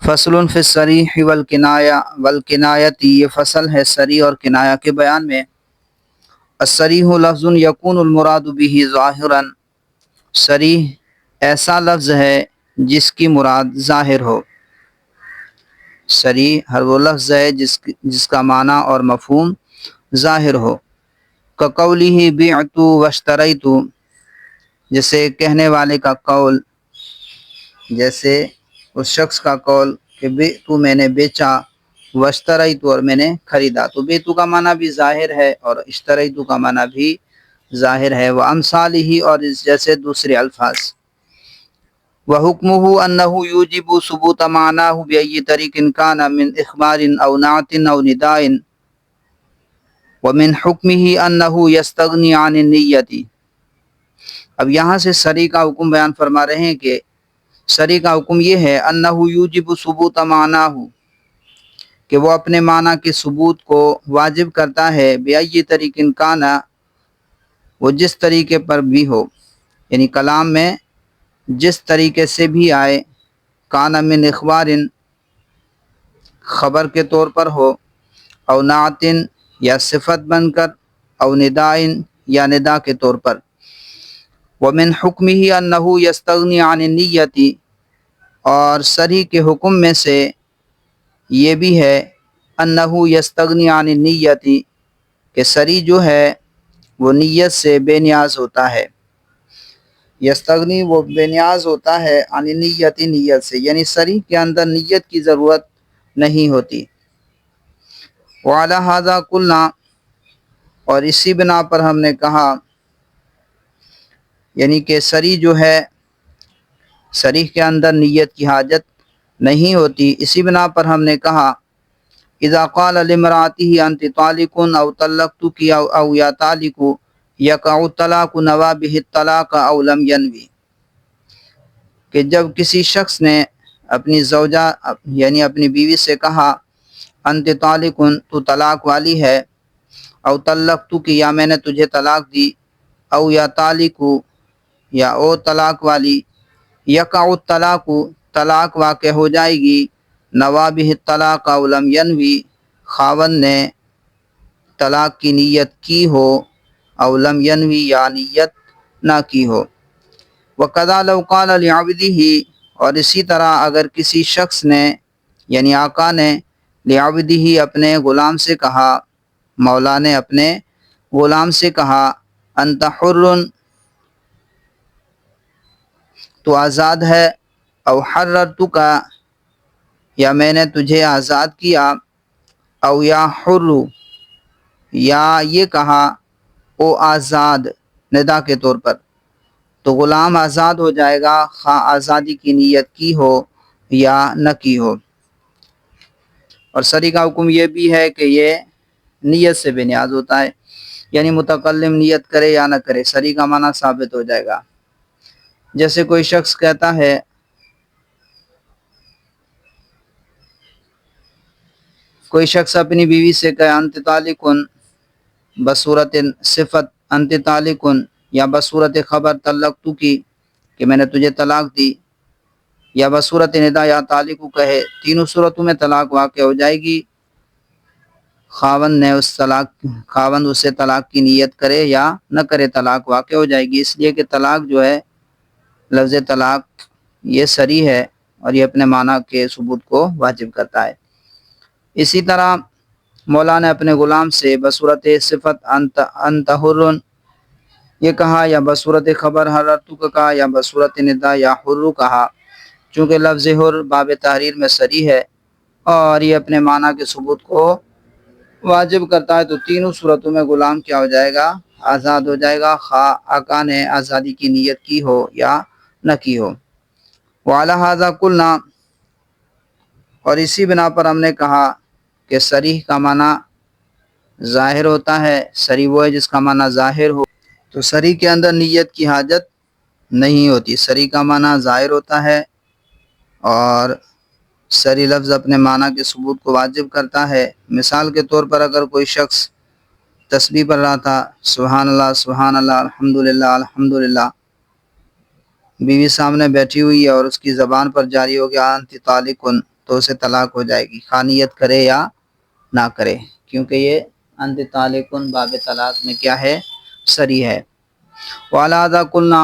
فصل فی الصریح والکنایتی، یہ فصل ہے صریح اور کنایہ کے بیان میں۔ الصریح لفظ یکون المراد به ظاہرا، صریح ایسا لفظ ہے جس کی مراد ظاہر ہو۔ صریح ہر وہ لفظ ہے جس کا معنی اور مفہوم ظاہر ہو۔ کقولہ بعت واشتریت، جیسے کہنے والے کا قول، جیسے اس شخص کا قول کہ بعت میں نے بیچا، واشتریت اور میں نے خریدا، تو بعت کا معنی بھی ظاہر ہے اور اشتریت کا معنی بھی ظاہر ہے۔ وامثالہ، اور اس جیسے دوسرے الفاظ۔ وحکمہ انہ یوجب ثبوت معناہ بأی طریق کان من اخبار او نعت او نداء، ومن حکمہ انہ یستغنی عن النیۃ۔ اب یہاں سے صریح کا حکم بیان فرما رہے ہیں کہ صریح کا حکم یہ ہے انہ یوجب ثبوت معناہ، کہ وہ اپنے معنی کے ثبوت کو واجب کرتا ہے، بأی طریق کان، وہ جس طریقے پر بھی ہو، یعنی کلام میں جس طریقے سے بھی آئے، کان من اخبار، خبر کے طور پر ہو، او نعت، یا صفت بن کر، او نداء، یا ندا کے طور پر۔ ومن حکمہ انہ یستغنی عن النیۃ، اور صریح کے حکم میں سے یہ بھی ہے انہ یستغنی عن النیۃ، کہ صریح جو ہے وہ نیت سے بے نیاز ہوتا ہے۔ یستغنی وہ بے نیاز ہوتا ہے، عن النیۃ نیت سے، یعنی صریح کے اندر نیت کی ضرورت نہیں ہوتی۔ وعلی ھذا قلنا، اور اسی بنا پر ہم نے کہا، یعنی کہ صریح جو ہے، صریح کے اندر نیت کی حاجت نہیں ہوتی، اسی بنا پر ہم نے کہا اذا قال لامرأته انت طالق او طلقتك او یا طالق یقع الطلاق نوى به الطلاق او لم ينوي، کہ جب کسی شخص نے اپنی زوجہ یعنی اپنی بیوی سے کہا انت طالق، تو طلاق والی ہے، او طلقتك، یا میں نے تجھے طلاق دی، او یا طالق، یا او طلاق والی، یقع الطلاق، طلاق واقع ہو جائے گی، نوى به الطلاق او لم ينوي، خاوند نے طلاق کی نیت کی ہو، او لم ينوي، یا نیت نہ کی ہو۔ وَقَذَا لَوْ قَالَ لِعَبْدِهِ، اور اسی طرح اگر کسی شخص نے یعنی آقا نے لعبدہ اپنے غلام سے کہا، مولا نے اپنے غلام سے کہا انت حر، تو آزاد ہے، او حررتک، یا میں نے تجھے آزاد کیا، او یا حر، یا یہ کہا او آزاد ندا کے طور پر، تو غلام آزاد ہو جائے گا، خواہ آزادی کی نیت کی ہو یا نہ کی ہو۔ اور صریح کا حکم یہ بھی ہے کہ یہ نیت سے بے نیاز ہوتا ہے، یعنی متکلم نیت کرے یا نہ کرے، صریح کا معنی ثابت ہو جائے گا۔ جیسے کوئی شخص کہتا ہے کوئی شخص اپنی بیوی سے کہے انت طالق بصورت صفت انت طالق، یا بصورت خبر طلقتک، کہ میں نے تجھے طلاق دی، یا بصورت ندا یا طالق کہے، تینوں صورتوں میں طلاق واقع ہو جائے گی، خاوند اسے طلاق کی نیت کرے یا نہ کرے، طلاق واقع ہو جائے گی، اس لیے کہ طلاق جو ہے، لفظ طلاق یہ صریح ہے اور یہ اپنے معنی کے ثبوت کو واجب کرتا ہے۔ اسی طرح مولا نے اپنے غلام سے بصورت صفت انت حر یہ کہا، یا بصورت خبر حررتک کہا، یا بصورت ندا یا حر کہا، چونکہ لفظ حر باب تحریر میں صریح ہے اور یہ اپنے معنی کے ثبوت کو واجب کرتا ہے، تو تینوں صورتوں میں غلام کیا ہو جائے گا؟ آزاد ہو جائے گا، خواہ آقا نے آزادی کی نیت کی ہو یا نہ کی ہو۔ وعلی ھذا قلنا، اور اسی بنا پر ہم نے کہا کہ صریح کا معنی ظاہر ہوتا ہے، صریح وہ ہے جس کا معنی ظاہر ہو، تو صریح کے اندر نیت کی حاجت نہیں ہوتی، صریح کا معنی ظاہر ہوتا ہے اور صریح لفظ اپنے معنی کے ثبوت کو واجب کرتا ہے۔ مثال کے طور پر اگر کوئی شخص تسبیح پڑھ رہا تھا، سبحان اللہ سبحان اللہ الحمدللہ الحمدللہ، بیوی سامنے بیٹھی ہوئی ہے اور اس کی زبان پر جاری ہو گیا انت طالق، تو اسے طلاق ہو جائے گی، خانیت کرے یا نہ کرے، کیونکہ یہ انت طالقن باب طلاق میں کیا ہے؟ صریح ہے۔ وعلیٰ قلنا،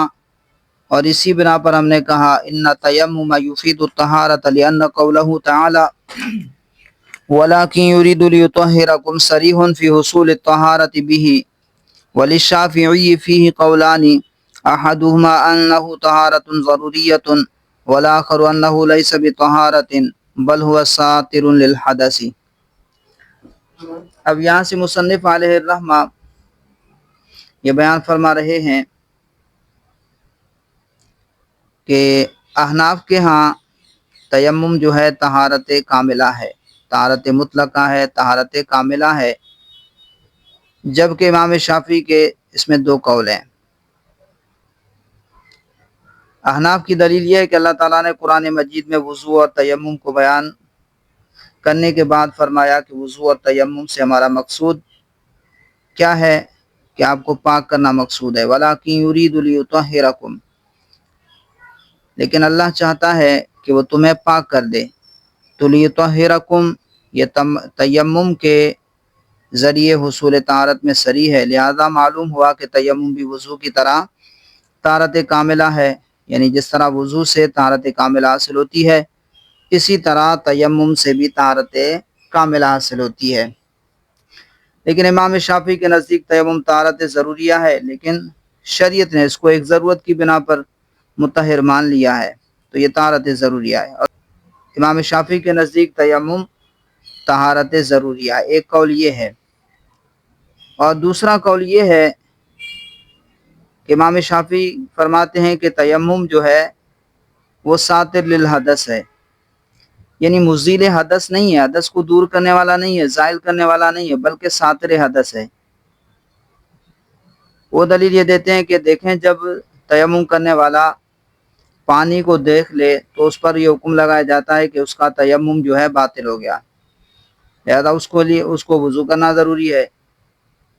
اور اسی بنا پر ہم نے کہا ان تیمم یفید الطہارۃ لأن قولہ تعالی ولکن یرید لیطہرکم صریح فی حصول الطہارۃ بہ، وللشافعی فیہ قولان احدہما انہ طہارۃ ضروریۃ والآخر انہ لیس بطہارۃ بل هو ساتر للحدث۔ اب یہاں سے مصنف علیہ الرحمہ یہ بیان فرما رہے ہیں کہ احناف کے ہاں تیمم جو ہے طہارت کاملہ ہے، طہارت مطلقہ ہے، طہارت کاملہ ہے، جبکہ امام شافعی کے اس میں دو قول ہیں۔ احناف کی دلیل یہ ہے کہ اللہ تعالیٰ نے قرآن مجید میں وضو اور تیمم کو بیان کرنے کے بعد فرمایا کہ وضو اور تیمم سے ہمارا مقصود کیا ہے؟ کہ آپ کو پاک کرنا مقصود ہے۔ وَلَٰكِن يُرِيدُ لِيُطَهِّرَكُمْ، لیکن اللہ چاہتا ہے کہ وہ تمہیں پاک کر دے۔ تو لِيُطَهِّرَكُمْ یہ تیمم کے ذریعے حصول طہارت میں صریح ہے، لہذا معلوم ہوا کہ تیمم بھی وضو کی طرح طہارت کاملہ ہے، یعنی جس طرح وضو سے طہارت کاملہ حاصل ہوتی ہے، اسی طرح تیمم سے بھی طہارت کاملہ حاصل ہوتی ہے۔ لیکن امام شافعی کے نزدیک تیمم طہارت ضروریہ ہے، لیکن شریعت نے اس کو ایک ضرورت کی بنا پر مطہر مان لیا ہے، تو یہ طہارت ضروریہ ہے۔ اور امام شافعی کے نزدیک تیمم طہارت ضروریہ ہے، ایک قول یہ ہے۔ اور دوسرا قول یہ ہے کہ امام شافعی فرماتے ہیں کہ تیمم جو ہے وہ ساتر للحدث ہے، یعنی مزیل حدث نہیں ہے، حدث کو دور کرنے والا نہیں ہے، زائل کرنے والا نہیں ہے، بلکہ ساتر حدث ہے۔ وہ دلیل یہ دیتے ہیں کہ دیکھیں جب تیمم کرنے والا پانی کو دیکھ لے تو اس پر یہ حکم لگایا جاتا ہے کہ اس کا تیمم جو ہے باطل ہو گیا، لہذا اس کو وضو کرنا ضروری ہے۔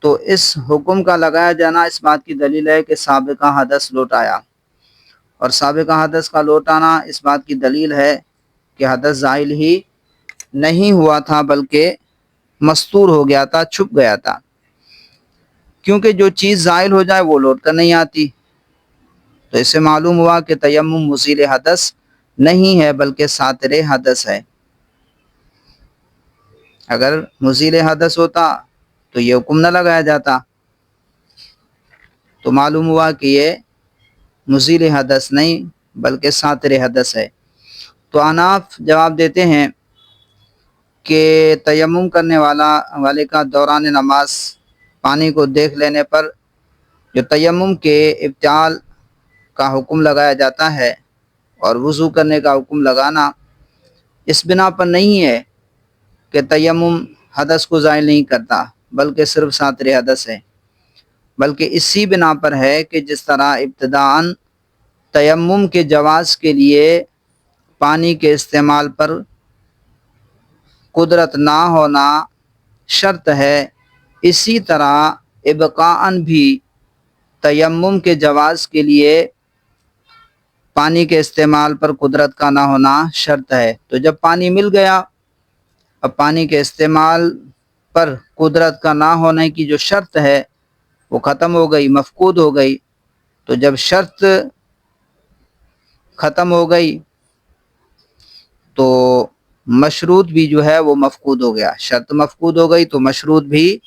تو اس حکم کا لگایا جانا اس بات کی دلیل ہے کہ سابقہ حدث لوٹ آیا، اور سابقہ حدث کا لوٹ آنا اس بات کی دلیل ہے کہ حدث زائل ہی نہیں ہوا تھا بلکہ مستور ہو گیا تھا، چھپ گیا تھا، کیونکہ جو چیز زائل ہو جائے وہ لوٹ کر نہیں آتی۔ تو اس سے معلوم ہوا کہ تیمم مزیل حدث نہیں ہے بلکہ ساتر حدث ہے۔ اگر مزیل حدث ہوتا تو یہ حکم نہ لگایا جاتا، تو معلوم ہوا کہ یہ مزیل حدث نہیں بلکہ ساتر حدث ہے۔ تو احناف جواب دیتے ہیں کہ تیمم کرنے والے کا دوران نماز پانی کو دیکھ لینے پر جو تیمم کے ابطال کا حکم لگایا جاتا ہے اور وضو کرنے کا حکم لگانا اس بنا پر نہیں ہے کہ تیمم حدث کو زائل نہیں کرتا بلکہ صرف ساتر حدث ہے، بلکہ اسی بنا پر ہے کہ جس طرح ابتداءً تیمم کے جواز کے لیے پانی کے استعمال پر قدرت نہ ہونا شرط ہے، اسی طرح ابقاءً بھی تیمم کے جواز کے لیے پانی کے استعمال پر قدرت کا نہ ہونا شرط ہے۔ تو جب پانی مل گیا، اب پانی کے استعمال پر قدرت کا نہ ہونے کی جو شرط ہے وہ ختم ہو گئی، مفقود ہو گئی۔ تو جب شرط ختم ہو گئی تو مشروط بھی جو ہے وہ مفقود ہو گیا، شرط مفقود ہو گئی تو مشروط بھی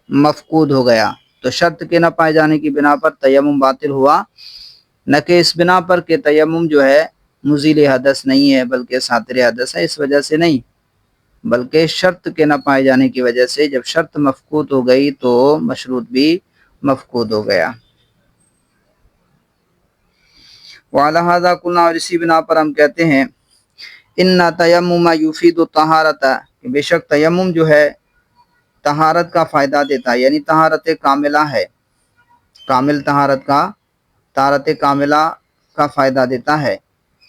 مفقود ہو گیا۔ تو شرط کے نہ پائے جانے کی بنا پر تیمم باطل ہوا، نہ کہ اس بنا پر کہ تیمم جو ہے مزیل حدث نہیں ہے بلکہ ساتر حدث ہے، اس وجہ سے نہیں، بلکہ شرط کے نہ پائے جانے کی وجہ سے۔ جب شرط مفقود ہو گئی تو مشروط بھی مفقود ہو گیا۔ وعلی ھذا قلنا، اور اسی بنا پر ہم کہتے ہیں ان تیمم یفید الطہارۃ، کہ بے شک تیمم جو ہے طہارت کا فائدہ دیتا ہے، یعنی طہارت کاملہ ہے، کامل طہارت کاملہ کا فائدہ دیتا ہے۔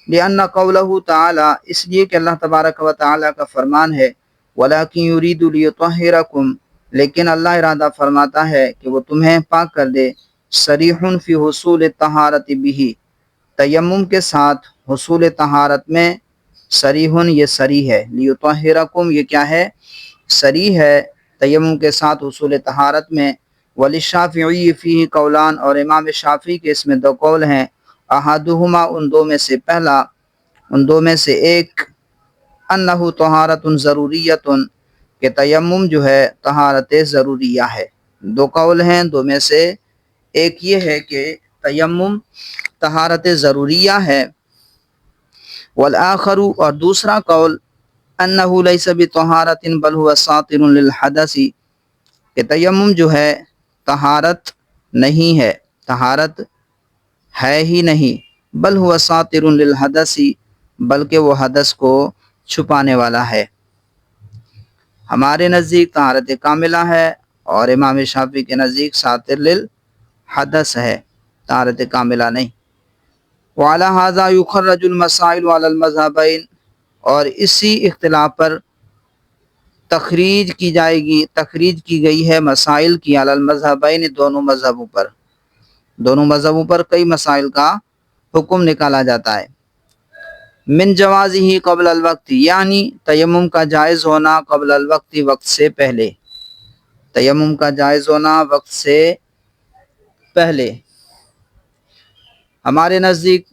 لأن قولہ تعالی، اس لیے کہ اللہ تبارک و تعالی کا فرمان ہے وَلَٰكِن يُرِيدُ لِيُطَهِّرَكُمْ، لیکن اللہ ارادہ فرماتا ہے کہ وہ تمہیں پاک کر دے، صریح فی حصول الطہارۃ بہ، تیمم کے ساتھ حصول طہارت میں سریحن یہ سری ہے، لیطہرکم یہ کیا ہے؟ سری ہے تیمم کے ساتھ حصول طہارت میں۔ وللشافعی فیہ قولان اور امام شافعی کے اس میں دو قول ہیں، احدہما ان دو میں سے پہلا، ان دو میں سے ایک، انہ طہارت ضروریت کہ تیمم جو ہے طہارت ضروریہ ہے۔ دو قول ہیں، دو میں سے ایک یہ ہے کہ تیمم طہارت ضروریہ ہے، والآخر اور دوسرا قول انہ لیس بطہارت بل هو ساطر للحدث کہ تیمم جو ہے طہارت نہیں ہے، طہارت ہے ہی نہیں، بل هو ساطر للحدث بلکہ وہ حدث کو چھپانے والا ہے۔ ہمارے نزدیک طہارت کاملہ ہے اور امام شافعی کے نزدیک ساتر للحدث ہے، طہارت کاملہ نہیں۔ وعلی ھذا یخرج المسائل علی المذہبین اور اسی اختلاف پر تخریج کی گئی ہے مسائل کی علی المذہبین دونوں مذہبوں پر، دونوں مذہبوں پر کئی مسائل کا حکم نکالا جاتا ہے۔ من جوازہ قبل الوقت یعنی تیمم کا جائز ہونا قبل الوقت وقت سے پہلے، تیمم کا جائز ہونا وقت سے پہلے۔ ہمارے نزدیک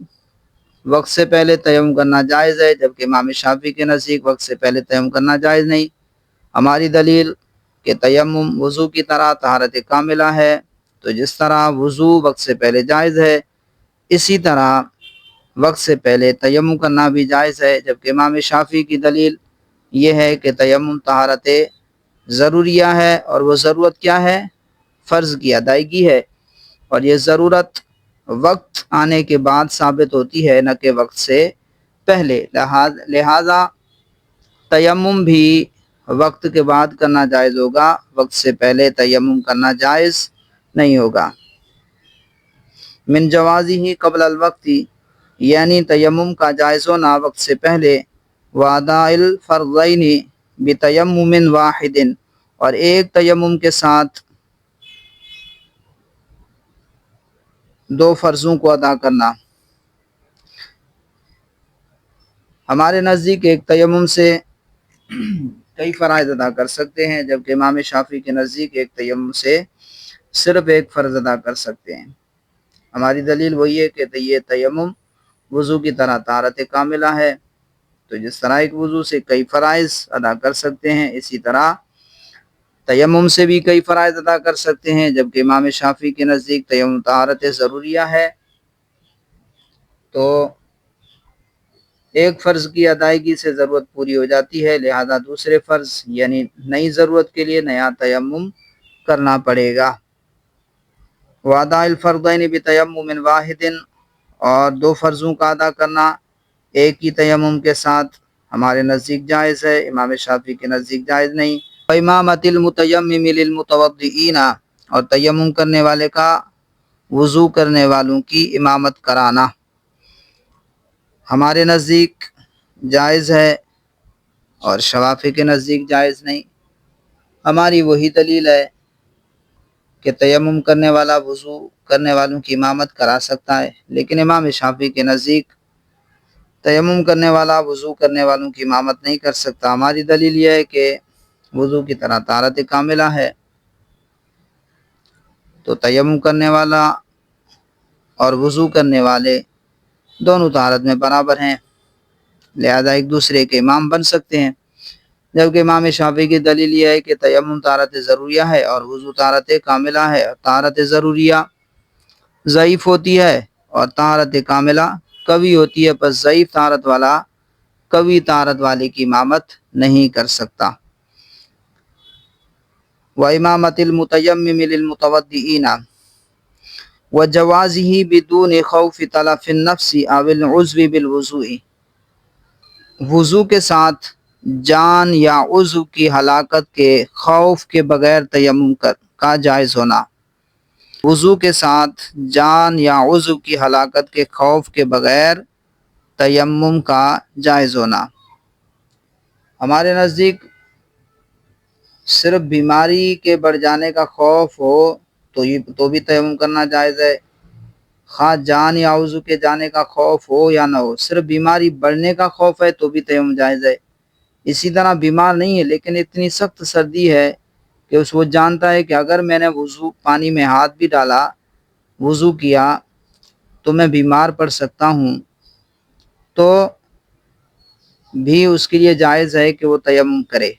وقت سے پہلے تیمم کرنا جائز ہے، جبکہ امام شافعی کے نزدیک وقت سے پہلے تیمم کرنا جائز نہیں۔ ہماری دلیل کہ تیمم وضو کی طرح طہارت کاملہ ہے، تو جس طرح وضو وقت سے پہلے جائز ہے، اسی طرح وقت سے پہلے تیمم کرنا بھی جائز ہے، جبکہ امام شافعی کی دلیل یہ ہے کہ تیمم طہارت ضروریہ ہے، اور وہ ضرورت کیا ہے؟ فرض کی ادائیگی ہے، اور یہ ضرورت وقت آنے کے بعد ثابت ہوتی ہے، نہ کہ وقت سے پہلے۔ لہذا تیمم بھی وقت کے بعد کرنا جائز ہوگا، وقت سے پہلے تیمم کرنا جائز نہیں ہوگا۔ من جوازہ قبل الوقت یعنی تیمم کا جائز ہونا وقت سے پہلے، واداء الفرضین بتیمم واحد اور ایک تیمم کے ساتھ دو فرضوں کو ادا کرنا۔ ہمارے نزدیک ایک تیمم سے کئی فرائض ادا کر سکتے ہیں، جبکہ امام شافعی کے نزدیک ایک تیمم سے صرف ایک فرض ادا کر سکتے ہیں۔ ہماری دلیل وہی ہے کہ یہ تیمم وضو کی طرح طہارت کاملہ ہے، تو جس طرح ایک وضو سے کئی فرائض ادا کر سکتے ہیں، اسی طرح تیمم سے بھی کئی فرائض ادا کر سکتے ہیں، جبکہ امام شافعی کے نزدیک تیمم طہارت ضروریہ ہے، تو ایک فرض کی ادائیگی سے ضرورت پوری ہو جاتی ہے، لہذا دوسرے فرض یعنی نئی ضرورت کے لیے نیا تیمم کرنا پڑے گا۔ واداء الفرضین بتیمم واحد اور دو فرضوں کا ادا کرنا ایک ہی تیمم کے ساتھ ہمارے نزدیک جائز ہے، امام شافعی کے نزدیک جائز نہیں۔ وامامۃ المتیمم للمتوضئین اور تیمم کرنے والے کا وضو کرنے والوں کی امامت کرانا ہمارے نزدیک جائز ہے اور شوافی کے نزدیک جائز نہیں۔ ہماری وہی دلیل ہے کہ تیمم کرنے والا وضو کرنے والوں کی امامت کرا سکتا ہے، لیکن امام شافعی کے نزدیک تیمم کرنے والا وضو کرنے والوں کی امامت نہیں کر سکتا۔ ہماری دلیل یہ ہے کہ وضو کی طرح طہارت کاملہ ہے، تو تیمم کرنے والا اور وضو کرنے والے دونوں طہارت میں برابر ہیں، لہذا ایک دوسرے کے امام بن سکتے ہیں، جبکہ امام شافعی کی دلیل یہ ہے کہ تیمم طہارت ضروریہ ہے اور وضو طہارت کاملہ ہے، اور طہارت ضروریہ ضعیف ہوتی ہے اور طہارت کاملہ قوی ہوتی ہے، پس ضعیف طہارت والا قوی طہارت والے کی امامت نہیں کر سکتا۔ وامامۃ المتیمم للمتوضئین وجوازہ بدون خوف تلف النفس او العضو بالوضوء وضو کے ساتھ جان یا عضو کی ہلاکت کے خوف کے بغیر تیمم کا جائز ہونا، وضو کے ساتھ جان یا عضو کی ہلاکت کے خوف کے بغیر تیمم کا جائز ہونا۔ ہمارے نزدیک صرف بیماری کے بڑھ جانے کا خوف ہو تو بھی تیمم کرنا جائز ہے، خواہ جان یا عضو کے جانے کا خوف ہو یا نہ ہو، صرف بیماری بڑھنے کا خوف ہے تو بھی تیمم جائز ہے۔ اسی طرح بیمار نہیں ہے لیکن اتنی سخت سردی ہے کہ وہ جانتا ہے کہ اگر میں نے وضو پانی میں ہاتھ بھی ڈالا، وضو کیا تو میں بیمار پڑ سکتا ہوں، تو بھی اس کے لیے جائز ہے کہ وہ تیمم کرے۔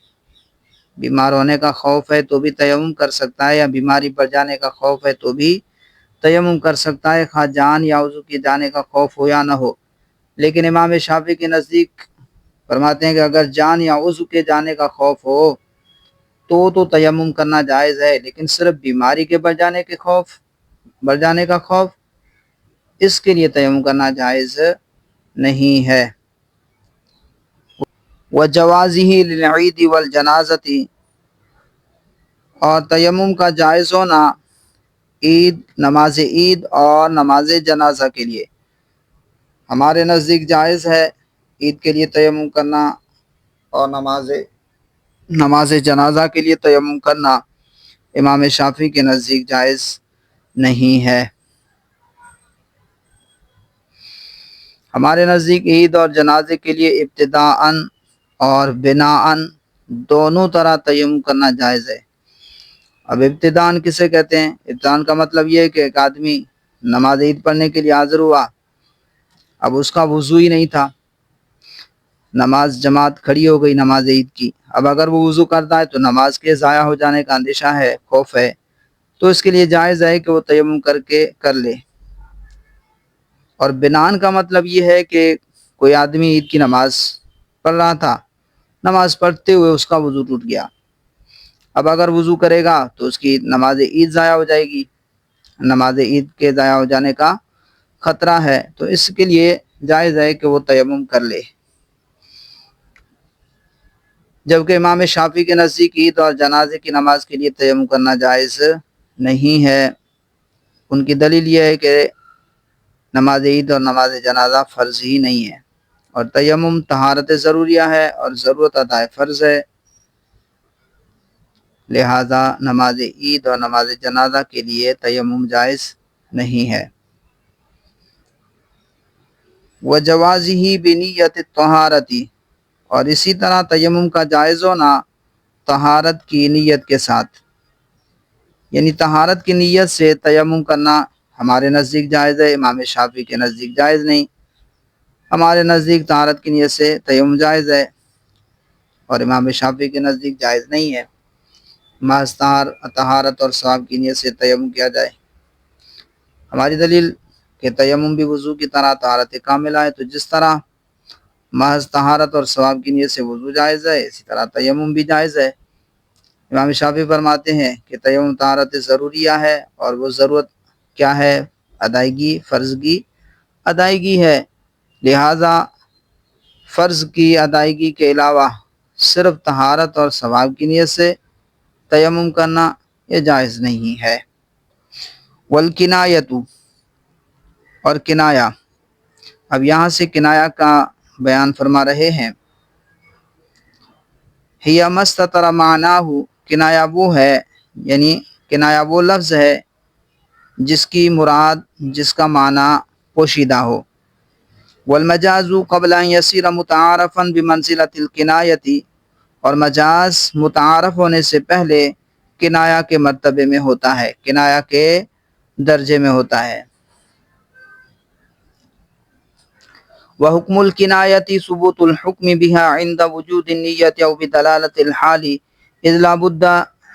بیمار ہونے کا خوف ہے تو بھی تیمم کر سکتا ہے، یا بیماری بڑھ جانے کا خوف ہے تو بھی تیمم کر سکتا ہے، خواہ جان یا عضو کے جانے کا خوف ہو یا نہ ہو۔ لیکن امام شافعی کے نزدیک فرماتے ہیں کہ اگر جان یا عضو کے جانے کا خوف ہو تو تیمم کرنا جائز ہے، لیکن صرف بیماری کے بڑھ جانے کا خوف، اس کے لیے تیمم کرنا جائز نہیں ہے۔ وَجَوَازِهِ لِلْعِيدِ وَالْجَنَازَةِ، اور تیمم کا جائز ہونا نماز عید اور نماز جنازہ کے لیے۔ ہمارے نزدیک جائز ہے عید کے لیے تیمم کرنا، اور نماز جنازہ کے لیے تیمم کرنا امام شافعی کے نزدیک جائز نہیں ہے۔ ہمارے نزدیک عید اور جنازے کے لیے ابتداءً اور بناءً دونوں طرح تیمم کرنا جائز ہے۔ اب ابتداءً کسے کہتے ہیں؟ ابتداءً کا مطلب یہ ہے کہ ایک آدمی نماز عید پڑھنے کے لیے حاضر ہوا، اب اس کا وضو ہی نہیں تھا، نماز جماعت کھڑی ہو گئی نماز عید کی، اب اگر وہ وضو کرتا ہے تو نماز کے ضائع ہو جانے کا اندیشہ ہے، خوف ہے، تو اس کے لیے جائز ہے کہ وہ تیمم کر لے۔ اور بنان کا مطلب یہ ہے کہ کوئی آدمی عید کی نماز پڑھ رہا تھا، نماز پڑھتے ہوئے اس کا وضو ٹوٹ گیا، اب اگر وضو کرے گا تو اس کی نماز عید ضائع ہو جائے گی، نماز عید کے ضائع ہو جانے کا خطرہ ہے، تو اس کے لیے جائز ہے کہ وہ تیمم کر لے۔ جبکہ امام شافعی کے نزدیک عید اور جنازے کی نماز کے لیے تیمم کرنا جائز نہیں ہے۔ ان کی دلیل یہ ہے کہ نماز عید اور نماز جنازہ فرض ہی نہیں ہے، اور تیمم طہارت ضروریہ ہے اور ضرورت ادائے فرض ہے، لہذا نماز عید اور نماز جنازہ کے لیے تیمم جائز نہیں ہے۔ وَجَوَازِهِ بِنِيَّةِ الطَّهَارَةِ، اور اسی طرح تیمم کا جائز ہونا طہارت کی نیت کے ساتھ، یعنی طہارت کی نیت سے تیمم کرنا ہمارے نزدیک جائز ہے، امام شافعی کے نزدیک جائز نہیں۔ ہمارے نزدیک طہارت کی نیت سے تیمم جائز ہے، اور امام شافعی کے نزدیک جائز نہیں ہے، محض طہارت اور ثواب کی نیت سے تیمم کیا جائے۔ ہماری دلیل کہ تیمم بھی وضو کی طرح طہارت کاملہ ہے، تو جس طرح محض طہارت اور ثواب کی نیت سے وضو جائز ہے، اسی طرح تیمم بھی جائز ہے۔ امام شافعی فرماتے ہیں کہ تیمم طہارت ضروریہ ہے، اور وہ ضرورت کیا ہے؟ ادائیگی، فرض کی ادائیگی ہے، لہذا فرض کی ادائیگی کے علاوہ صرف طہارت اور ثواب کی نیت سے تیمم کرنا یہ جائز نہیں ہے۔ والکنایۃ، اور کنایا، اب یہاں سے کنایا کا بیان فرما رہے ہیں۔ ہی ما استتر معناہ، کنایا وہ ہے، یعنی کنایا وہ لفظ ہے جس کی مراد، جس کا معنی پوشیدہ ہو۔ والمجاز قبل ان یصیر متعارفا بمنزلۃ الکنایۃ، اور مجاز متعارف ہونے سے پہلے کنایا کے مرتبے میں ہوتا ہے، کنایا کے درجے میں ہوتا ہے۔ وحکم الکنایۃ ثبوت الحکم بها عند وجود النیۃ او بدلالۃ الحال، اذ لا بد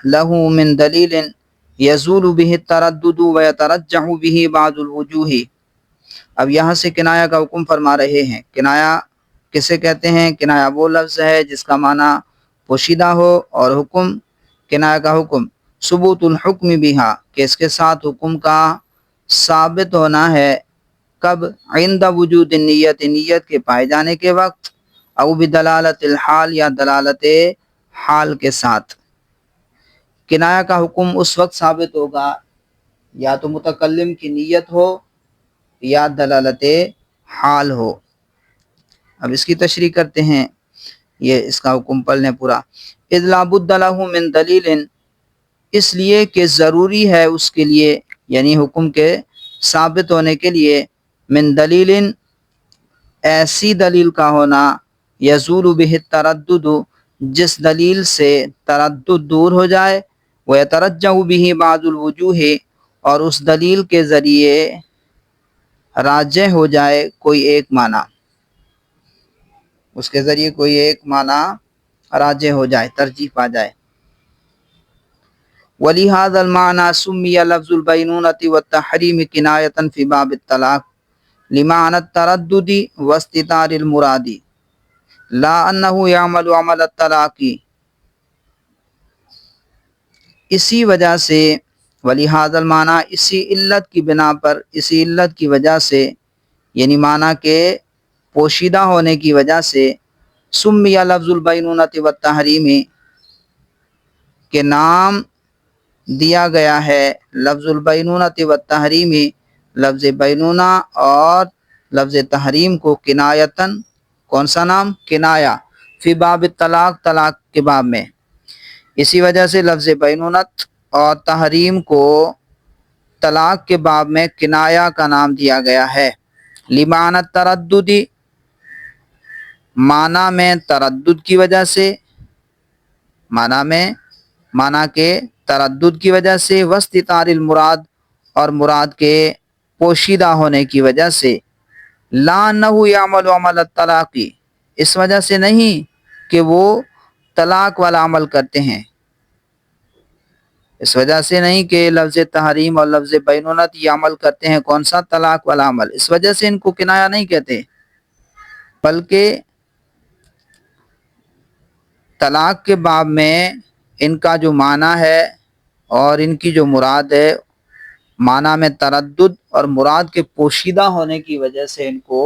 له من دلیل یزول به التردد ویترجح به بعض الوجوہ۔ اب یہاں سے کنایا کا حکم فرما رہے ہیں۔ کنایا کسے کہتے ہیں؟ کنایا وہ لفظ ہے جس کا معنی پوشیدہ ہو، اور حکم، کنایا کا حکم، ثبوت الحکم بها، کہ اس کے ساتھ حکم کا ثابت ہونا ہے، کب؟ عند وجود النیت، نیت کے پائے جانے کے وقت، او بدلالت الحال، یا دلالت حال کے ساتھ۔ کنایا کا حکم اس وقت ثابت ہوگا یا تو متکلم کی نیت ہو یا دلالت حال ہو۔ اب اس کی تشریح کرتے ہیں، یہ اس کا حکم پڑھ لیں پورا۔ اذ لا بد له من دلیل، اس لیے کہ ضروری ہے اس کے لیے، یعنی حکم کے ثابت ہونے کے لیے من دلیل ایسی دلیل کا ہونا یزول بہ التردد جس دلیل سے تردد دور ہو جائے ویترجح بہ بعض الوجوہ اور اس دلیل کے ذریعے راجح ہو جائے کوئی ایک معنی، اس کے ذریعے کوئی ایک معنی راجح ہو جائے، ترجیح پا جائے۔ وَلِهَذَا الْمَعْنَى سُمِّيَ لَفْظُ الْبَيْنُونَةِ وَالتَّحْرِيمِ كِنَایَةً فِي بَابِ الطَّلَاقِ لِمَعْنَى التَّرَدُّدِ وَاسْتِتَارِ الْمُرَادِ لَا أَنَّهُ يَعْمَلُ عَمَلَ الطَّلَاقِ۔ اسی وجہ سے وَلِهَذَا الْمَعْنَى اسی علت کی بنا پر، اسی علت کی وجہ سے، یعنی معنی کے پوشیدہ ہونے کی وجہ سے سُمِّيَ لَفْظُ الْبَيْنُونَةِ وَالتَّحْرِيمِ کے نام دیا گیا ہے لفظ البینونۃ والتحریم، لفظ بینونہ اور لفظ تحریم کو کنایتاً، کون سا نام؟ کنایا، فی باب الطلاق، طلاق کے باب میں۔ اسی وجہ سے لفظ بینونت اور تحریم کو طلاق کے باب میں کنایا کا نام دیا گیا ہے۔ لمعنی التردد، معنی میں تردد کی وجہ سے، معنی کے تردد کی وجہ سے، واستتار المراد اور مراد کے پوشیدہ ہونے کی وجہ سے، لا انہ یعمل عمل الطلاق، اس وجہ سے نہیں کہ وہ طلاق والا عمل کرتے ہیں، اس وجہ سے نہیں کہ لفظ تحریم اور لفظ بینونت یہ عمل کرتے ہیں، کون سا؟ طلاق والا عمل، اس وجہ سے ان کو کنایا نہیں کہتے، بلکہ طلاق کے باب میں ان کا جو معنی ہے اور ان کی جو مراد ہے، معنی میں تردد اور مراد کے پوشیدہ ہونے کی وجہ سے ان کو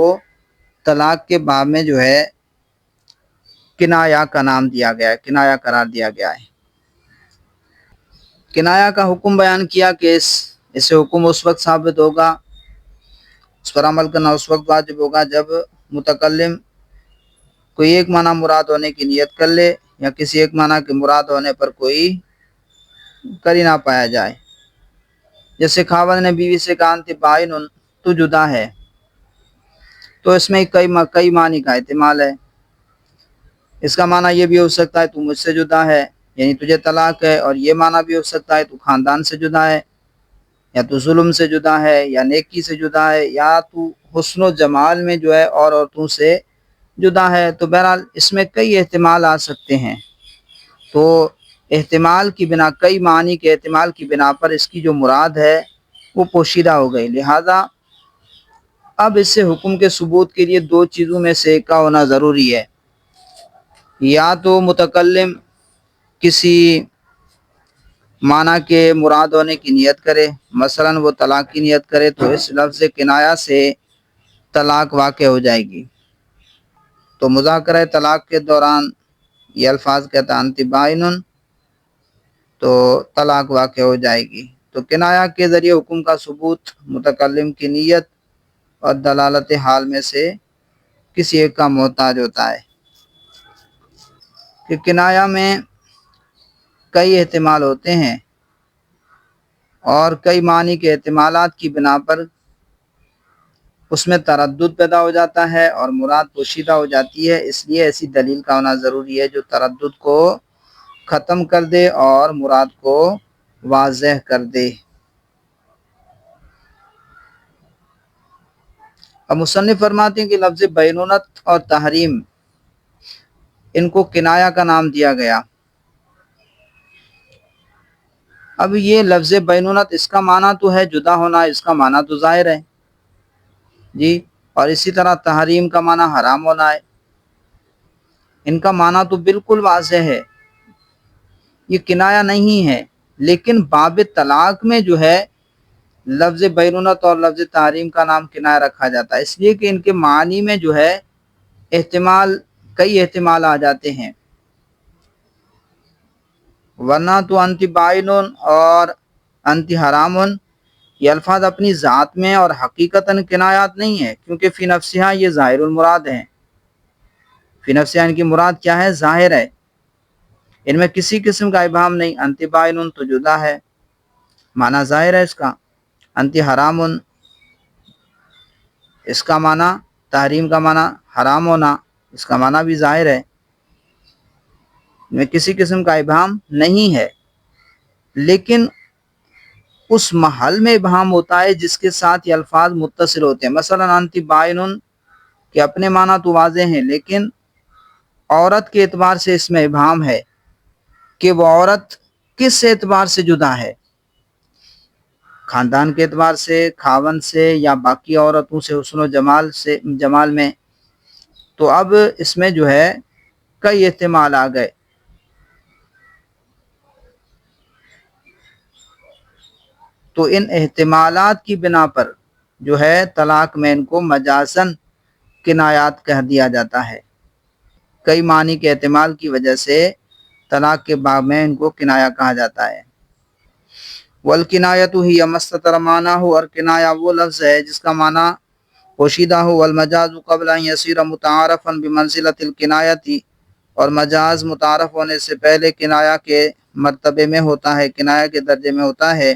طلاق کے باب میں جو ہے کنایا کا نام دیا گیا ہے، کنایا قرار دیا گیا ہے۔ کنایا کا حکم بیان کیا کہ اسے حکم اس وقت ثابت ہوگا، اس پر عمل کرنا اس وقت واجب ہوگا جب متکلم کوئی ایک معنی مراد ہونے کی نیت کر لے یا کسی ایک معنی کے مراد ہونے پر کوئی قرینہ پایا جائے۔ جیسے خاوند نے بیوی سے کہا انت بائن، تو جدا ہے، تو اس میں کئی معنی کا احتمال ہے۔ اس کا معنی یہ بھی ہو سکتا ہے تو مجھ سے جدا ہے، یعنی تجھے طلاق ہے، اور یہ معنی بھی ہو سکتا ہے تو خاندان سے جدا ہے، یا تو ظلم سے جدا ہے، یا نیکی سے جدا ہے، یا تو حسن و جمال میں جو ہے اور عورتوں سے جدا ہے۔ تو بہرحال اس میں کئی احتمال آ سکتے ہیں، تو احتمال کی بنا، کئی معنی کے احتمال کی بنا پر اس کی جو مراد ہے وہ پوشیدہ ہو گئی، لہذا اب اس سے حکم کے ثبوت کے لیے دو چیزوں میں سے ایک کا ہونا ضروری ہے، یا تو متکلم کسی معنی کے مراد ہونے کی نیت کرے، مثلا وہ طلاق کی نیت کرے تو اس لفظ کنایا سے طلاق واقع ہو جائے گی۔ تو مذاکرہ طلاق کے دوران یہ الفاظ کہتا انت بائن، تو طلاق واقع ہو جائے گی۔ تو کنایا کے ذریعے حکم کا ثبوت متکلم کی نیت اور دلالت حال میں سے کسی ایک کا محتاج ہوتا ہے، کہ کنایا میں کئی احتمال ہوتے ہیں اور کئی معنی کے احتمالات کی بنا پر اس میں تردد پیدا ہو جاتا ہے اور مراد پوشیدہ ہو جاتی ہے، اس لیے ایسی دلیل کا ہونا ضروری ہے جو تردد کو ختم کر دے اور مراد کو واضح کر دے۔ اب مصنف فرماتے ہیں کہ لفظ بینونت اور تحریم ان کو کنایا کا نام دیا گیا۔ اب یہ لفظ بینونت اس کا معنی تو ہے جدا ہونا، اس کا معنی تو ظاہر ہے جی، اور اسی طرح تحریم کا معنی حرام ہونا ہے، ان کا معنی تو بالکل واضح ہے، یہ کنایا نہیں ہے، لیکن باب طلاق میں جو ہے لفظ بینونت اور لفظ تحریم کا نام کنایا رکھا جاتا ہے، اس لیے کہ ان کے معنی میں جو ہے کئی احتمال آ جاتے ہیں، ورنہ تو انت بائن اور انت حرام یہ الفاظ اپنی ذات میں اور حقیقتاً کنایات نہیں ہیں، کیونکہ فی نفسہا یہ ظاہر المراد ہیں، فی نفسہا ان کی مراد کیا ہے؟ ظاہر ہے، ان میں کسی قسم کا ابہام نہیں۔ انت بائن تو جدا ہے، معنی ظاہر ہے اس کا، انت حرام اس کا معنی تحریم کا معنی حرام ہونا، اس کا معنی بھی ظاہر ہے، میں کسی قسم کا ابہام نہیں ہے، لیکن اس محل میں ابہام ہوتا ہے جس کے ساتھ یہ الفاظ متصل ہوتے ہیں۔ مثلا انتی بائنن کہ اپنے معنی تو واضح ہیں، لیکن عورت کے اعتبار سے اس میں ابہام ہے کہ وہ عورت کس اعتبار سے جدا ہے، خاندان کے اعتبار سے، خاون سے، یا باقی عورتوں سے حسن و جمال میں۔ تو اب اس میں جو ہے کئی احتمال آ گئے، تو ان احتمالات کی بنا پر جو ہے طلاق میں ان کو مجازن کنایات کہہ دیا جاتا ہے۔ کئی معنی کے احتمال کی وجہ سے طلاق کے باب میں ان کو کنایا کہا جاتا ہے۔ والکنایۃ ہی مستتر معنی ہو، اور کنایا وہ لفظ ہے جس کا معنی پوشیدہ ہو۔ والمجاز قبل ان یصیر متعارفا بمنزلۃ الکنایۃ، اور مجاز متعارف ہونے سے پہلے کنایا کے مرتبے میں ہوتا ہے، کنایا کے درجے میں ہوتا ہے۔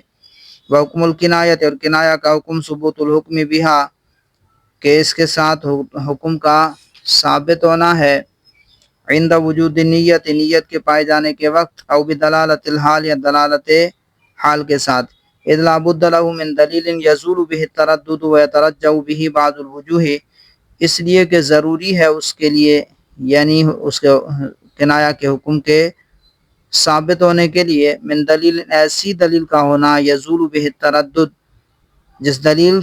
وحکم الکنایۃ، اور کنایا کا حکم ثبوت الحکم بہا کہ اس کے ساتھ حکم کا ثابت ہونا ہے، عند وجود نیت، نیت کے پائے جانے کے وقت، او بدلالت الحال، یا دلالت حال کے ساتھ۔ اذ لا بد له من دلیل یزول به التردد ویترجع به بعض الوجوہ، اس لیے کہ ضروری ہے اس کے لیے، یعنی اس کے کنایا کے حکم کے ثابت ہونے کے لیے، من دلیل، ایسی دلیل کا ہونا، یزول به التردد، جس دلیل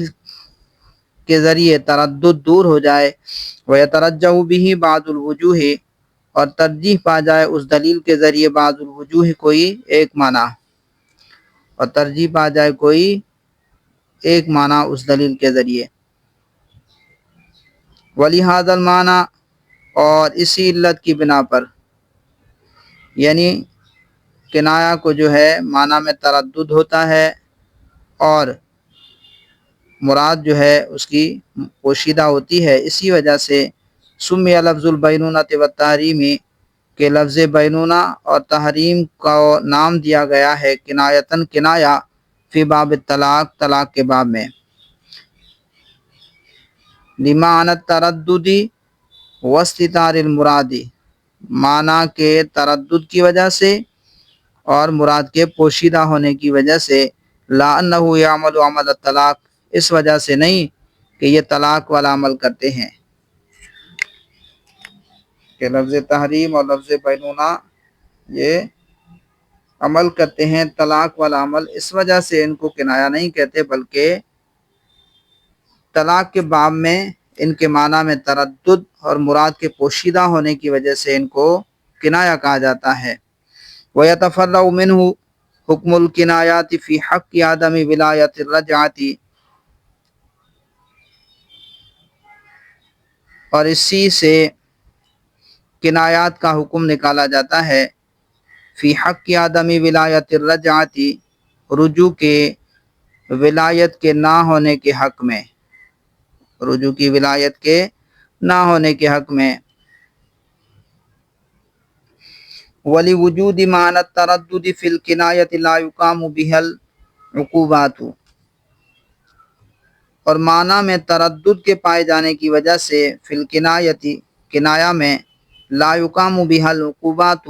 کے ذریعے تردد دور ہو جائے، ویترجع به بعض الوجوہ، اور ترجیح پا جائے اس دلیل کے ذریعے، بعض الوجوہ کوئی ایک معنی، اور ترجیح پا جائے کوئی ایک معنی اس دلیل کے ذریعے۔ ولہذا المعنی، اور اسی علت کی بنا پر، یعنی کنایا کو جو ہے معنی میں تردد ہوتا ہے اور مراد جو ہے اس کی پوشیدہ ہوتی ہے، اسی وجہ سے سمی لفظ البینونۃ والتحریم، کہ لفظ بینونہ اور تحریم کا نام دیا گیا ہے کنایتاً کنایا، فی باب الطلاق، طلاق کے باب میں، لما عن التردد واستتار المراد، معنی کے تردد کی وجہ سے اور مراد کے پوشیدہ ہونے کی وجہ سے، لا انہ یعمل عمل الطلاق، اس وجہ سے نہیں کہ یہ طلاق والا عمل کرتے ہیں، کہ لفظ تحریم اور لفظ بینونہ یہ عمل کرتے ہیں طلاق والا عمل، اس وجہ سے ان کو کنایا نہیں کہتے، بلکہ طلاق کے باب میں ان کے معنی میں تردد اور مراد کے پوشیدہ ہونے کی وجہ سے ان کو کنایا کہا جاتا ہے۔ وَيَتَفَرَّعُ مِنْهُ حُکْمُ الْكِنَایَاتِ فِي حَقِّ عَدَمِ وِلَایَةِ الرَّجْعَةِ، اور اسی سے کنایات کا حکم نکالا جاتا ہے، فی حق عدم ولایت الرجعۃ، رجوع کے ولایت کے نہ ہونے کے حق میں، رجوع کی ولایت کے نہ ہونے کے حق میں۔ وَلِوُجُودِ مَعْنَى التَّرَدُّدِ فِي الْكِنَایَةِ لَا يُقَامُ بِهَا الْعُقُوبَاتُ، اور معنی میں تردد کے پائے جانے کی وجہ سے، فی الکنایۃ، کنایا میں، لا یقام بها العقوبات،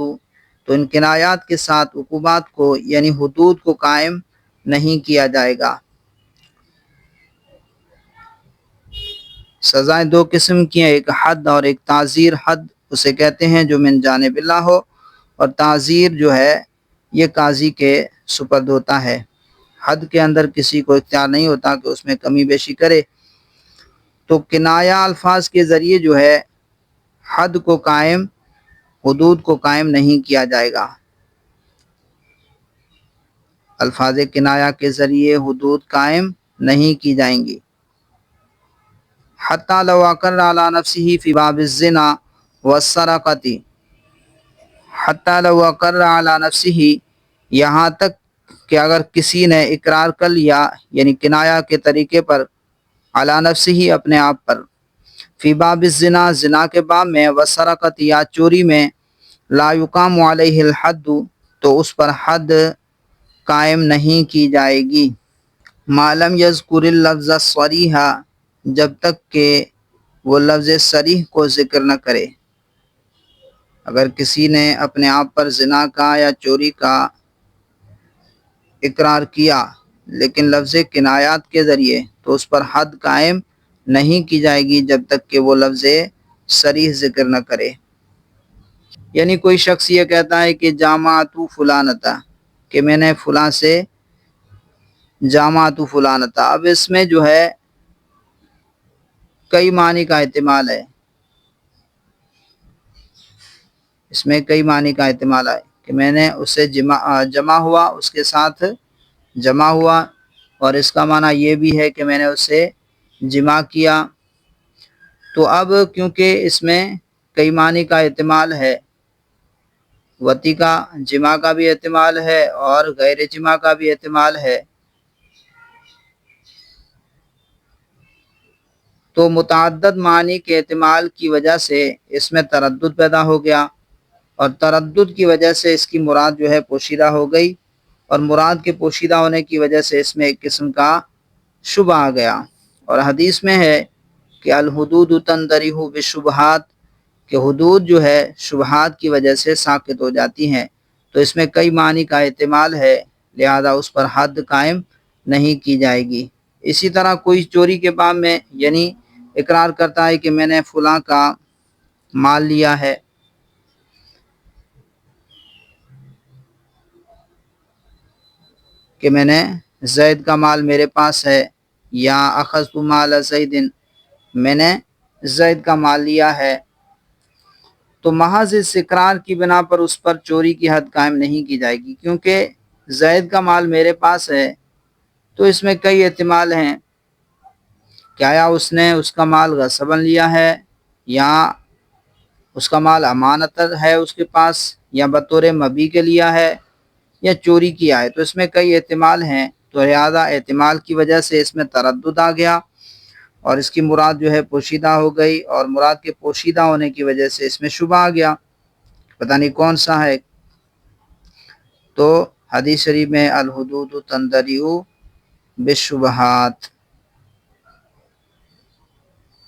تو ان کنایات کے ساتھ عقوبات کو، یعنی حدود کو قائم نہیں کیا جائے گا۔ سزائیں دو قسم کی ہیں، ایک حد اور ایک تعزیر۔ حد اسے کہتے ہیں جو من جانب اللہ ہو، اور تعزیر جو ہے یہ قاضی کے سپرد ہوتا ہے۔ حد کے اندر کسی کو اختیار نہیں ہوتا کہ اس میں کمی بیشی کرے، تو کنایا الفاظ کے ذریعے جو ہے حد کو قائم، حدود کو قائم نہیں کیا جائے گا، الفاظ کنایا کے ذریعے حدود قائم نہیں کی جائیں گی۔ حتی لو اقر علی نفسہ فی باب الزنا والسرقۃ، حتی لو اقر علی نفسہ، یہاں تک کہ اگر کسی نے اقرار کر لیا، یعنی کنایا کے طریقے پر، علی نفسہ، اپنے آپ پر، فی باب الزنا، زنا کے باب میں، والسرقۃ، یا چوری میں، لا یقام علیہ الحد، تو اس پر حد قائم نہیں کی جائے گی، ما لم یذکر اللفظ الصریح، جب تک کہ وہ لفظ صریح کو ذکر نہ کرے۔ اگر کسی نے اپنے آپ پر زنا کا یا چوری کا اقرار کیا لیکن لفظ کنایات کے ذریعے، تو اس پر حد قائم نہیں کی جائے گی جب تک کہ وہ لفظ صریح ذکر نہ کرے۔ یعنی کوئی شخص یہ کہتا ہے کہ جامعتو فلانتا، کہ میں نے فلاں سے جامعتو فلانتا، اب اس میں جو ہے کئی معنی کا احتمال ہے، اس میں کئی معنی کا احتمال ہے کہ میں نے اس سے جمع ہوا، اس کے ساتھ جمع ہوا، اور اس کا معنی یہ بھی ہے کہ میں نے اس سے جمع کیا۔ تو اب کیونکہ اس میں کئی معنی کا احتمال ہے، وطی کا جمع کا بھی احتمال ہے اور غیر جمع کا بھی احتمال ہے، تو متعدد معنی کے احتمال کی وجہ سے اس میں تردد پیدا ہو گیا، اور تردد کی وجہ سے اس کی مراد جو ہے پوشیدہ ہو گئی، اور مراد کے پوشیدہ ہونے کی وجہ سے اس میں ایک قسم کا شبہ آ گیا۔ اور حدیث میں ہے کہ الحدود تندرح بالشبہات، کہ حدود جو ہے شبہات کی وجہ سے ساقط ہو جاتی ہیں، تو اس میں کئی معنی کا احتمال ہے، لہذا اس پر حد قائم نہیں کی جائے گی۔ اسی طرح کوئی چوری کے باب میں یعنی اقرار کرتا ہے کہ میں نے فلاں کا مال لیا ہے، کہ میں نے زید کا مال میرے پاس ہے، یا اخذت مال زید، میں نے زید کا مال لیا ہے، تو محض اس اقرار کی بنا پر اس پر چوری کی حد قائم نہیں کی جائے گی، کیونکہ زید کا مال میرے پاس ہے، تو اس میں کئی احتمال ہیں کہ آیا اس نے اس کا مال غصباً لیا ہے، یا اس کا مال امانت ہے اس کے پاس، یا بطور مبی کے لیا ہے، یا چوری کیا ہے، تو اس میں کئی احتمال ہیں، تو لہذا احتمال کی وجہ سے اس میں تردد آ گیا، اور اس کی مراد جو ہے پوشیدہ ہو گئی، اور مراد کے پوشیدہ ہونے کی وجہ سے اس میں شبہ آ گیا، پتہ نہیں کون سا ہے۔ تو حدیث شریف میں الحدود تندرع بالشبہات،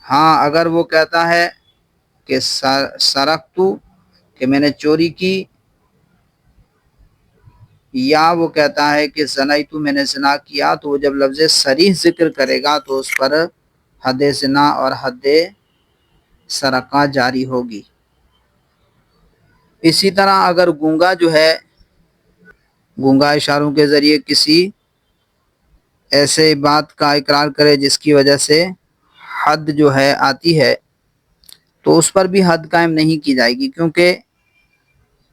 ہاں اگر وہ کہتا ہے کہ سرقتو، کہ میں نے چوری کی، یا وہ کہتا ہے کہ زنیتو، میں نے زنا کیا، تو وہ جب لفظ صریح ذکر کرے گا تو اس پر حد زنا اور حد سرقہ جاری ہوگی۔ اسی طرح اگر گونگا جو ہے، گونگا اشاروں کے ذریعے کسی ایسے بات کا اقرار کرے جس کی وجہ سے حد جو ہے آتی ہے، تو اس پر بھی حد قائم نہیں کی جائے گی، کیونکہ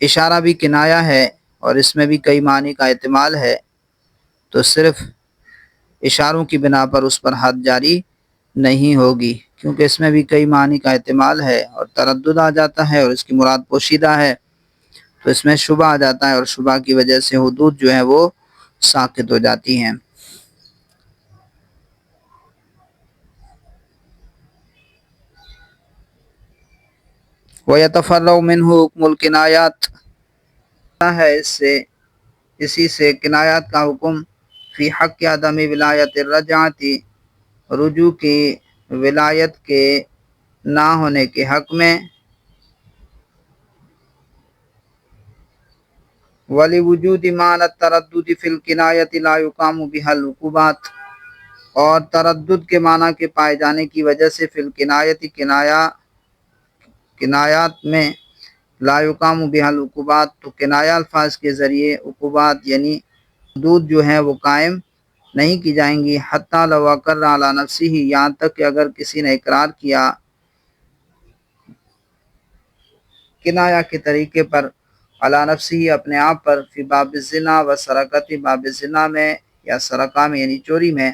اشارہ بھی کنایہ ہے اور اس میں بھی کئی معنی کا احتمال ہے، تو صرف اشاروں کی بنا پر اس پر حد جاری نہیں ہوگی، کیونکہ اس میں بھی کئی معنی کا احتمال ہے اور تردد آ جاتا ہے، اور اس کی مراد پوشیدہ ہے، تو اس میں شبہ آ جاتا ہے، اور شبہ کی وجہ سے حدود جو ہے وہ ساقط ہو جاتی ہیں۔ وَيَتَفَرَّعُ مِنْهُ حُكْمُ الْكِنَایَاتِ، ہے اسی سے کنایات کا حکم فی حق عدم ولایت الرجعتی، رجوع کی ولایت کے نہ ہونے کے حق میں، وَلِوُجُودِ مَعْنَى التَّرَدُّدِ فِي الْكِنَایَةِ لَا يُقَامُ بِهَا الْعُقُوبَاتُ، اور تردد کے معنی کے پائے جانے کی وجہ سے فی الکنایتی کنایات میں لا یقام بها العقوبات، تو کنایہ الفاظ کے ذریعے عقوبات یعنی حدود جو ہیں وہ قائم نہیں کی جائیں گی، حتی لو اقر علی نفسہ، یہاں تک کہ اگر کسی نے اقرار کیا کنایہ کے طریقے پر علی نفسہ، اپنے آپ پر، فی باب الزنا و سرقت، باب الزنا میں یا سرقہ میں یعنی چوری میں،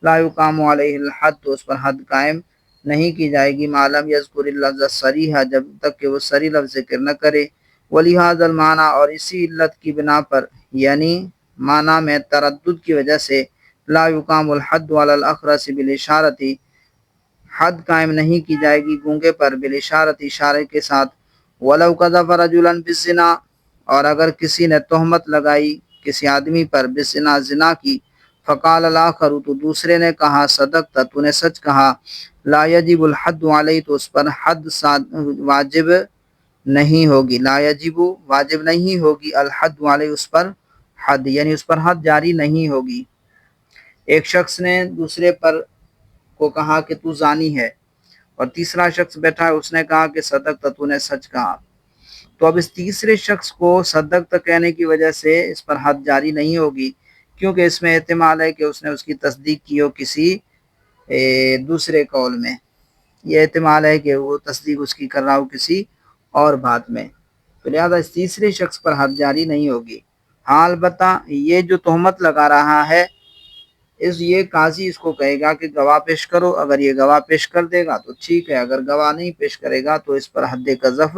لا یقام علیہ الحد، تو اس پر حد قائم نہیں کی جائے گی، ما لم یذکر اللفظ الصریح، جب تک کہ وہ صریح لفظ ذکر نہ کرے، ولہذا المعنی، اور اسی علت کی بنا پر یعنی معنی میں تردد کی وجہ سے، لا یقام الحد علی الاخرس بالاشارۃ، حد قائم نہیں کی جائے گی گونگے پر، بالاشارۃ اشارے کے ساتھ، ولو قذف رجلا بالزنا، اور اگر کسی نے تہمت لگائی کسی آدمی پر بالزنا زنا کی، فقال الآخر تو دوسرے نے کہا صدقت تو نے سچ کہا لا یجب الحد علیہ تو اس پر حد واجب نہیں ہوگی، لا یجب واجب نہیں ہوگی، الحد علیہ اس پر حد یعنی اس پر حد جاری نہیں ہوگی۔ ایک شخص نے دوسرے پر کو کہا کہ تو زانی ہے، اور تیسرا شخص بیٹھا ہے اس نے کہا کہ صدقت تو نے سچ کہا، تو اب اس تیسرے شخص کو صدقت کہنے کی وجہ سے اس پر حد جاری نہیں ہوگی، کیونکہ اس میں احتمال ہے کہ اس نے اس کی تصدیق کی ہو کسی دوسرے قول میں، یہ احتمال ہے کہ وہ تصدیق اس کی کر رہا ہو کسی اور بات میں، تو لہٰذا اس تیسرے شخص پر حد جاری نہیں ہوگی۔ ہاں البتہ یہ جو تہمت لگا رہا ہے یہ قاضی اس کو کہے گا کہ گواہ پیش کرو، اگر یہ گواہ پیش کر دے گا تو ٹھیک ہے، اگر گواہ نہیں پیش کرے گا تو اس پر حد قذف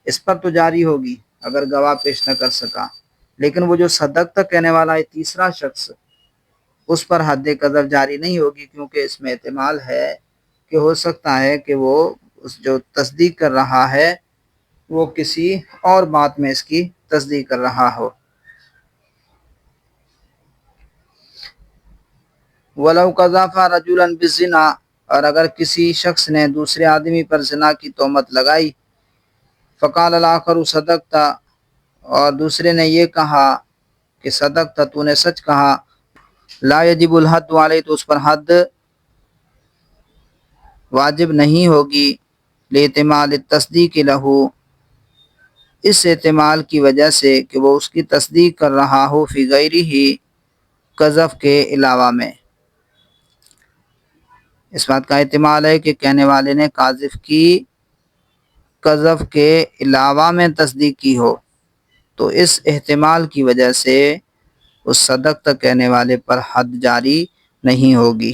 اس پر تو جاری ہوگی اگر گواہ پیش نہ کر سکا، لیکن وہ جو صدقت کہنے والا ہے تیسرا شخص اس پر حد قذف جاری نہیں ہوگی، کیونکہ اس میں احتمال ہے کہ ہو سکتا ہے کہ وہ اس جو تصدیق کر رہا ہے وہ کسی اور بات میں اس کی تصدیق کر رہا ہو۔ وَلَوْ قَذَفَ رَجُلًا بِالزِّنَا اور اگر کسی شخص نے دوسرے آدمی پر زنا کی تہمت لگائی، فقال الآخر صدقت اور دوسرے نے یہ کہا کہ صدقت تو نے سچ کہا، لا یجب الحد علیہ تو اس پر حد واجب نہیں ہوگی، لاحتمال التصدیق لہو اس احتمال کی وجہ سے کہ وہ اس کی تصدیق کر رہا ہو فی غیرہ قذف کے علاوہ میں، اس بات کا احتمال ہے کہ کہنے والے نے قاذف کی قذف کے علاوہ میں تصدیق کی ہو، تو اس احتمال کی وجہ سے اس صدقت کہنے والے پر حد جاری نہیں ہوگی۔